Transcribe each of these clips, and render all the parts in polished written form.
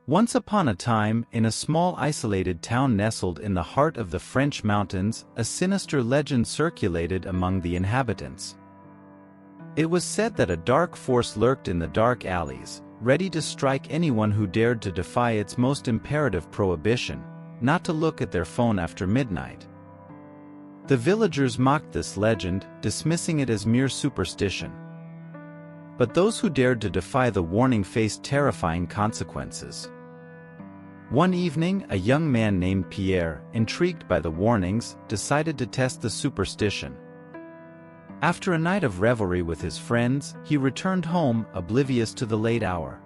Once upon a time, in a small isolated town nestled in the heart of the French mountains, a sinister legend circulated among the inhabitants. It was said that a dark force lurked in the dark alleys, ready to strike anyone who dared to defy its most imperative prohibition, not to look at their phone after midnight. The villagers mocked this legend, dismissing it as mere superstition. But those who dared to defy the warning faced terrifying consequences. One evening, a young man named Pierre, intrigued by the warnings, decided to test the superstition. After a night of revelry with his friends, he returned home, oblivious to the late hour.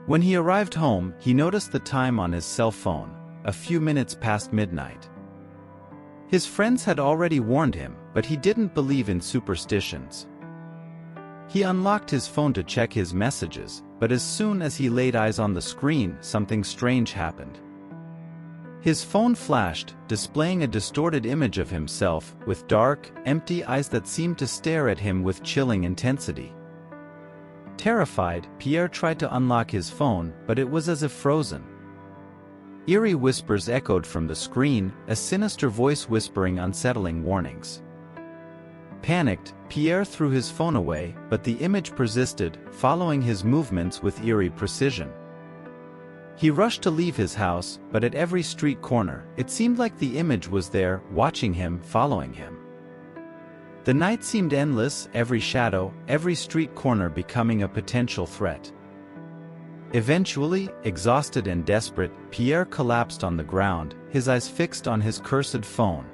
When he arrived home, he noticed the time on his cell phone, a few minutes past midnight. His friends had already warned him, but he didn't believe in superstitions. He unlocked his phone to check his messages, but as soon as he laid eyes on the screen, something strange happened. His phone flashed, displaying a distorted image of himself, with dark, empty eyes that seemed to stare at him with chilling intensity. Terrified, Pierre tried to unlock his phone, but it was as if frozen. Eerie whispers echoed from the screen, a sinister voice whispering unsettling warnings. Panicked, Pierre threw his phone away, but the image persisted, following his movements with eerie precision. He rushed to leave his house, but at every street corner, it seemed like the image was there, watching him, following him. The night seemed endless, every shadow, every street corner becoming a potential threat. Eventually, exhausted and desperate, Pierre collapsed on the ground, his eyes fixed on his cursed phone.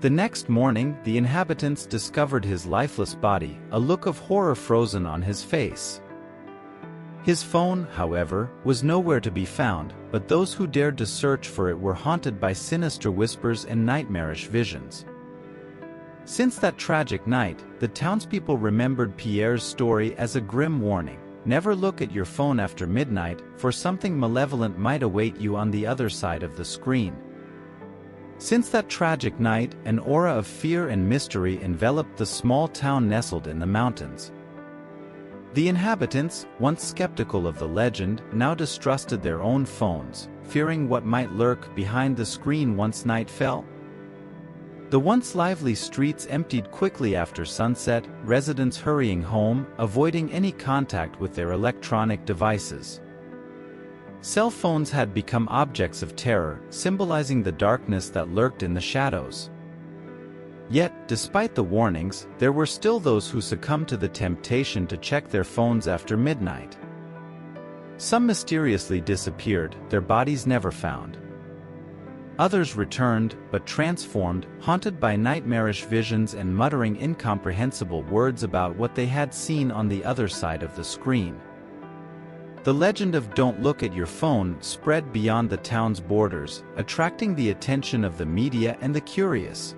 The next morning, the inhabitants discovered his lifeless body, a look of horror frozen on his face. His phone, however, was nowhere to be found, but those who dared to search for it were haunted by sinister whispers and nightmarish visions. Since that tragic night, the townspeople remembered Pierre's story as a grim warning. Never look at your phone after midnight, for something malevolent might await you on the other side of the screen. Since that tragic night, an aura of fear and mystery enveloped the small town nestled in the mountains. The inhabitants, once skeptical of the legend, now distrusted their own phones, fearing what might lurk behind the screen once night fell. The once lively streets emptied quickly after sunset, residents hurrying home, avoiding any contact with their electronic devices. Cell phones had become objects of terror, symbolizing the darkness that lurked in the shadows. Yet, despite the warnings, there were still those who succumbed to the temptation to check their phones after midnight. Some mysteriously disappeared, their bodies never found. Others returned, but transformed, haunted by nightmarish visions and muttering incomprehensible words about what they had seen on the other side of the screen. The legend of "Don't look at your phone" spread beyond the town's borders, attracting the attention of the media and the curious.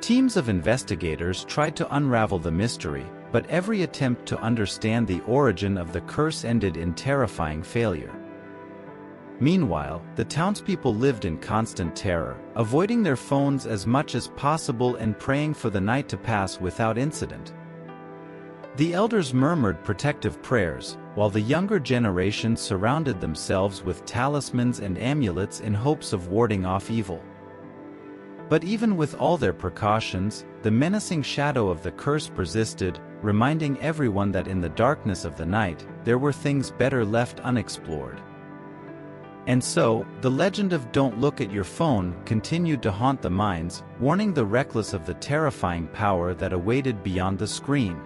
Teams of investigators tried to unravel the mystery, but every attempt to understand the origin of the curse ended in terrifying failure. Meanwhile, the townspeople lived in constant terror, avoiding their phones as much as possible and praying for the night to pass without incident. The elders murmured protective prayers, while the younger generation surrounded themselves with talismans and amulets in hopes of warding off evil. But even with all their precautions, the menacing shadow of the curse persisted, reminding everyone that in the darkness of the night, there were things better left unexplored. And so, the legend of "Don't look at your phone" continued to haunt the minds, warning the reckless of the terrifying power that awaited beyond the screen.